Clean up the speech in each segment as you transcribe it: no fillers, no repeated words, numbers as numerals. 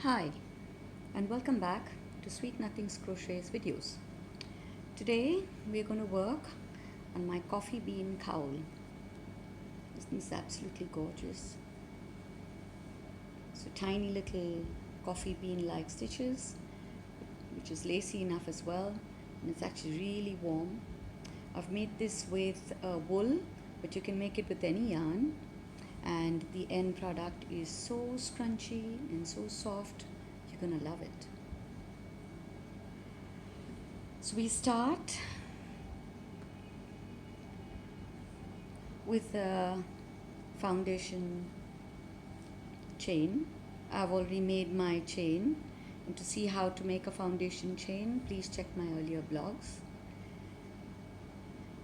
Hi, and welcome back to Sweet Nothings Crochet's videos. Today we're going to work on my coffee bean cowl. Isn't this absolutely gorgeous? So tiny little coffee bean like stitches, which is lacy enough as well, and it's actually really warm. I've made this with wool, but you can make it with any yarn, and the end product is so scrunchy and so soft, you're gonna love it. So we start with a foundation chain. I've already made my chain, and to see how to make a foundation chain, please check my earlier blogs.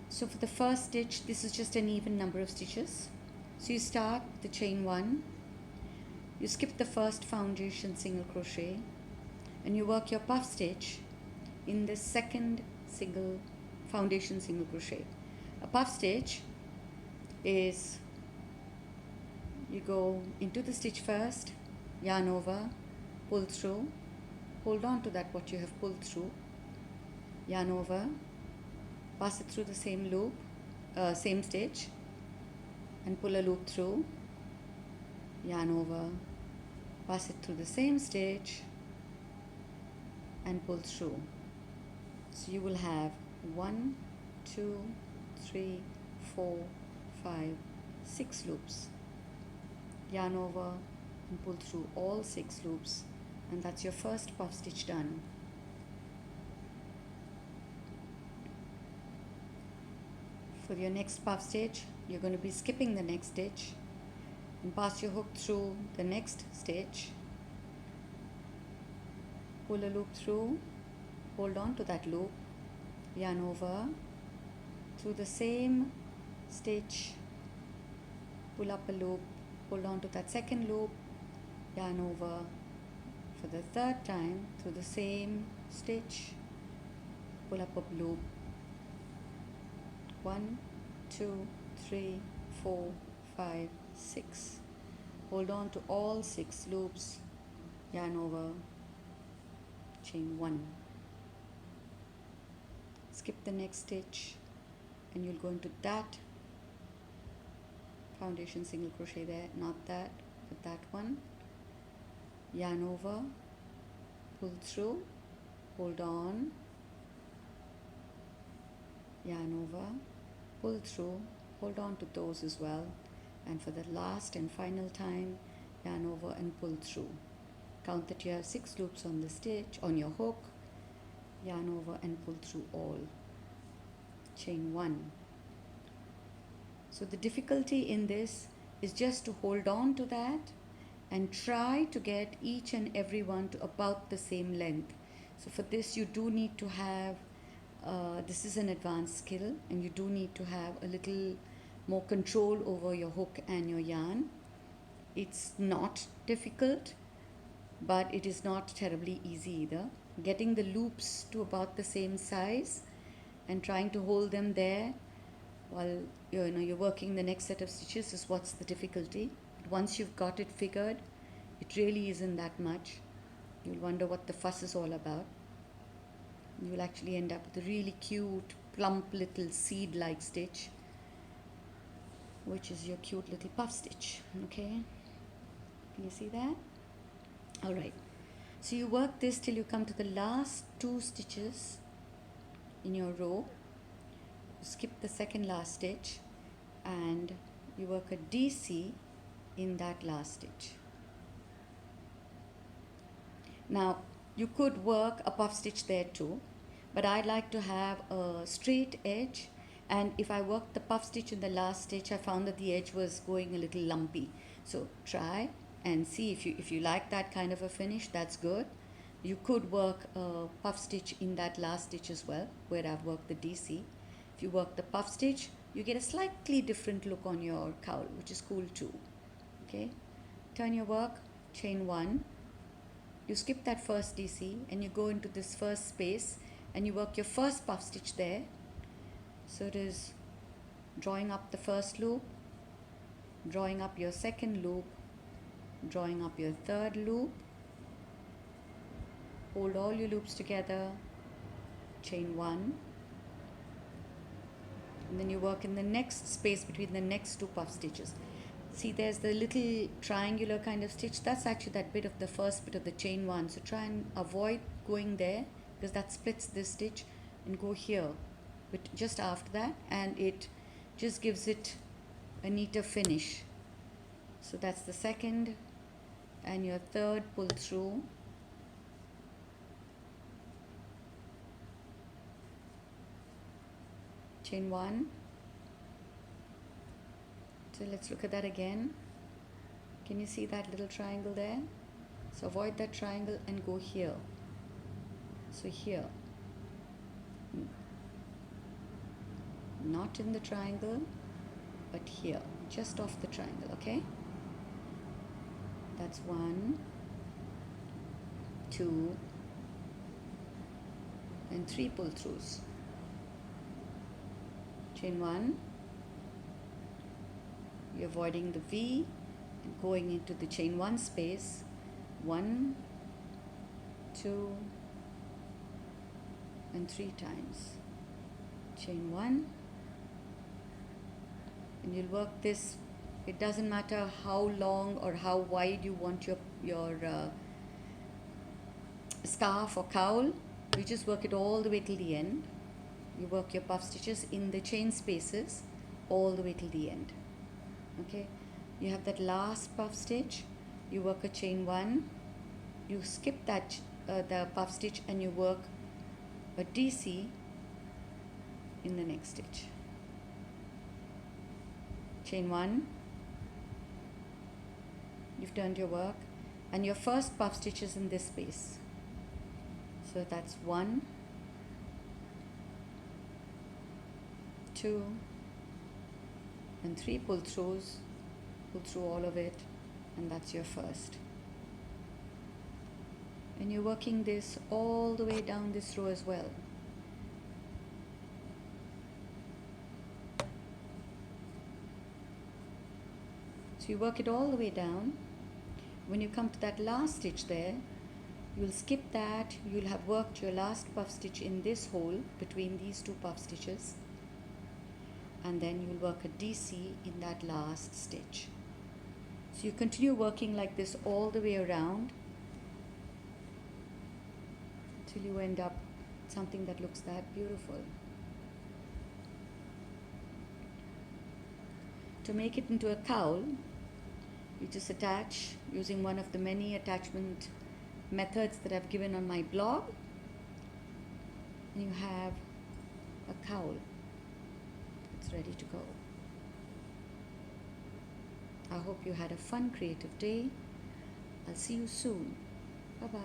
So for the first stitch, this is just an even number of stitches. So you start the chain 1, you skip the first foundation single crochet, and you work your puff stitch in the second foundation single crochet. A puff stitch is you go into the stitch first, yarn over, pull through, hold on to that what you have pulled through, yarn over, pass it through the same loop, same stitch, and pull a loop through, yarn over, pass it through the same stitch, and pull through. So you will have 1, 2, 3, 4, 5, 6 loops. Yarn over and pull through all 6 loops, and that's your first puff stitch done. For your next puff stitch, you're going to be skipping the next stitch and pass your hook through the next stitch, pull a loop through, hold on to that loop, yarn over, through the same stitch, pull up a loop, hold on to that second loop, yarn over for the third time through the same stitch, pull up a loop, 1, 2, 3, 4, 5, 6. Hold on to all 6 loops, yarn over, chain 1. Skip the next stitch, and you'll go into that foundation single crochet there, not that, but that one. Yarn over, pull through, hold on, yarn over, pull through, hold on to those as well, and for the last and final time, yarn over and pull through. Count that you have 6 loops on the stitch, on your hook, yarn over and pull through all, chain 1. So the difficulty in this is just to hold on to that and try to get each and every one to about the same length. So for this you do need to have, this is an advanced skill, and you do need to have a little more control over your hook and your yarn. It's not difficult, but it is not terribly easy either. Getting the loops to about the same size and trying to hold them there while you're working the next set of stitches is what's the difficulty. But once you've got it figured, it really isn't that much. You'll wonder what the fuss is all about. You'll actually end up with a really cute, plump little seed-like stitch, which is your cute little puff stitch. Okay, can you see that? All right, so you work this till you come to the last 2 stitches in your row. You skip the second last stitch, and you work a DC in that last stitch. Now you could work a puff stitch there too, but I like to have a straight edge, and if I worked the puff stitch in the last stitch, I found that the edge was going a little lumpy. So try and see if you like that kind of a finish. That's good. You could work a puff stitch in that last stitch as well, where I've worked the DC. If you work the puff stitch, you get a slightly different look on your cowl, which is cool too. Okay, turn your work, chain 1, you skip that first DC and you go into this first space and you work your first puff stitch there. So it is drawing up the first loop, drawing up your second loop, drawing up your third loop, hold all your loops together, chain 1, and then you work in the next space between the next 2 puff stitches. See, there's the little triangular kind of stitch. That's actually that bit of the first bit of the chain 1. So try and avoid going there, because that splits this stitch, and go here, but just after that, and it just gives it a neater finish. So that's the second, and your third pull through, chain 1. So let's look at that again. Can you see that little triangle there? So avoid that triangle and go here. So here, not in the triangle, but here, just off the triangle, okay? That's 1, 2, and 3 pull throughs. Chain 1, you're avoiding the V and going into the chain 1 space. 1, 2, and 3 times. Chain 1, and you'll work this. It doesn't matter how long or how wide you want your scarf or cowl. You just work it all the way till the end. You work your puff stitches in the chain spaces all the way till the end. Okay, you have that last puff stitch, you work a chain 1, you skip that the puff stitch, and you work a DC in the next stitch. Chain 1, you've turned your work, and your first puff stitch is in this space. So that's 1, 2, and 3 pull throughs. Pull through all of it, and that's your first. And you're working this all the way down this row as well. So you work it all the way down. When you come to that last stitch there, you'll skip that. You'll have worked your last puff stitch in this hole between these 2 puff stitches, and then you'll work a DC in that last stitch. So you continue working like this all the way around till you end up with something that looks that beautiful. To make it into a cowl, you just attach using one of the many attachment methods that I've given on my blog, and you have a cowl. It's ready to go. I hope you had a fun creative day. I'll see you soon. Bye bye.